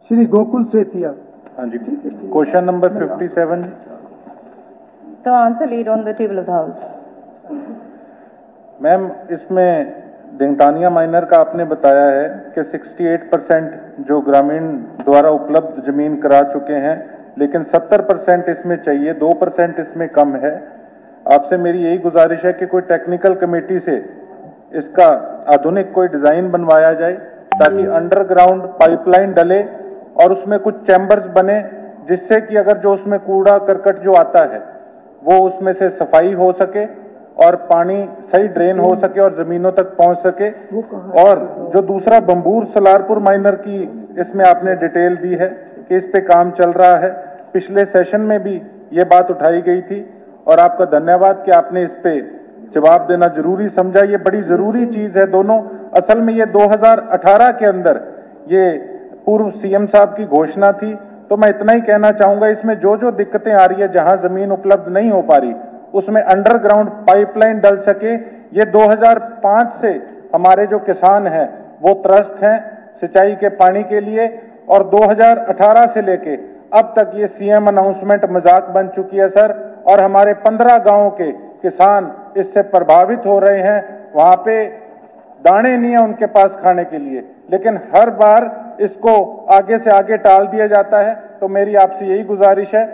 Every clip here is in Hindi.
श्री गोकुल सेतिया। हाँ जी, question number 57। So answer laid on the table of the House. Ma'am, इसमें दिंगतानिया माइनर का आपने बताया है कि 68% जो ग्रामीण द्वारा उपलब्ध जमीन करा चुके हैं, लेकिन 70% इसमें चाहिए, 2% इसमें कम है। आपसे मेरी यही गुजारिश है कि कोई टेक्निकल कमेटी से इसका आधुनिक कोई डिजाइन बनवाया जाए ताकि अंडरग्राउंड पाइपलाइन डले और उसमें कुछ चैम्बर्स बने, जिससे कि अगर जो उसमें कूड़ा करकट जो आता है वो उसमें से सफाई हो सके और पानी सही ड्रेन हो सके और जमीनों तक पहुंच सके। और जो दूसरा बंबूर सलारपुर माइनर की इसमें आपने डिटेल दी है कि इस पे काम चल रहा है, पिछले सेशन में भी ये बात उठाई गई थी और आपका धन्यवाद कि आपने इस पे जवाब देना जरूरी समझा। ये बड़ी जरूरी चीज है दोनों। असल में ये 2018 के अंदर ये पूर्व सीएम साहब की घोषणा थी। तो मैं इतना ही कहना चाहूंगा, इसमें जो जो दिक्कतें आ रही है, जहां जमीन उपलब्ध नहीं हो पा रही, उसमें अंडरग्राउंड पाइपलाइन डल सके। ये 2005 से हमारे जो किसान हैं वो त्रस्त हैं सिंचाई के पानी के लिए, और 2018 से लेके अब तक ये सीएम अनाउंसमेंट मजाक बन चुकी है सर। और हमारे 15 गांवों के किसान इससे प्रभावित हो रहे हैं। वहां पे दाने नहीं है उनके पास खाने के लिए, लेकिन हर बार इसको आगे से आगे टाल दिया जाता है। तो मेरी आपसे यही गुजारिश है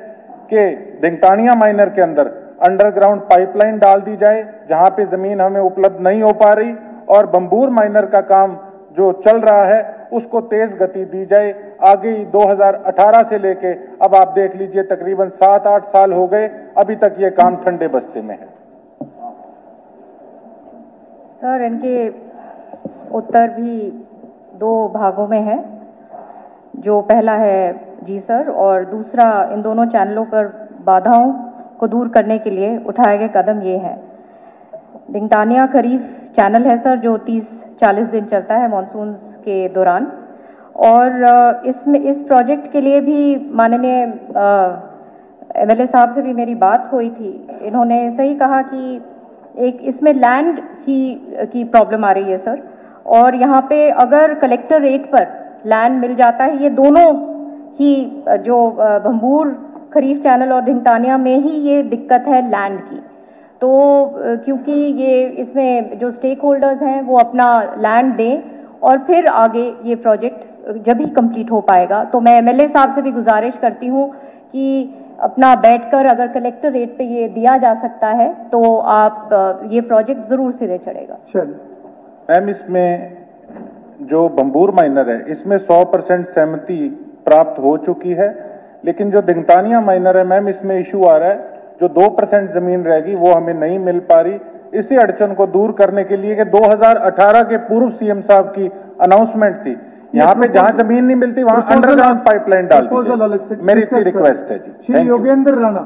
कि दिंगतानिया माइनर के अंदर अंडरग्राउंड पाइपलाइन डाल दी जाए जहां पे जमीन हमें उपलब्ध नहीं हो पा रही, और बंबूर माइनर का काम जो चल रहा है उसको तेज गति दी जाए। आगे ही 2018 से लेके अब आप देख लीजिए तकरीबन 7-8 साल हो गए, अभी तक ये काम ठंडे बस्ते में है। सर, इनके उत्तर भी 2 भागों में है। जो पहला है जी सर, और दूसरा इन दोनों चैनलों पर बाधाओं को दूर करने के लिए उठाए गए कदम ये हैं। दिंगतानिया खरीफ चैनल है सर, जो 30-40 दिन चलता है मॉनसून के दौरान, और इसमें इस प्रोजेक्ट के लिए भी माननीय एमएलए साहब से भी मेरी बात हुई थी। इन्होंने सही कहा कि एक इसमें लैंड की प्रॉब्लम आ रही है सर, और यहाँ पे अगर कलेक्टर रेट पर लैंड मिल जाता है, ये दोनों ही जो भंबूर खरीफ चैनल और दिंगतानिया में ही ये दिक्कत है लैंड की। तो क्योंकि ये इसमें जो स्टेक होल्डर्स हैं वो अपना लैंड दें और फिर आगे ये प्रोजेक्ट जब ही कंप्लीट हो पाएगा। तो मैं एमएलए साहब से भी गुजारिश करती हूँ कि अपना बैठकर अगर कलेक्टर रेट पे ये दिया जा सकता है तो आप ये प्रोजेक्ट जरूर सिरे चढ़ेगा। मैम, इसमें जो बंबूर माइनर है इसमें 100% सहमति प्राप्त हो चुकी है, लेकिन जो दिंगतानिया माइनर है मैम, इसमें इशू आ रहा है जो 2% जमीन रहेगी वो हमें नहीं मिल पा रही। इसी अड़चन को दूर करने के लिए कि 2018 के पूर्व सीएम साहब की अनाउंसमेंट थी, यहाँ पे जहां जमीन नहीं मिलती वहां अंडरग्राउंड पाइपलाइन डाल दी। मेरी इतनी रिक्वेस्ट है जी। श्री योगेंद्र राणा।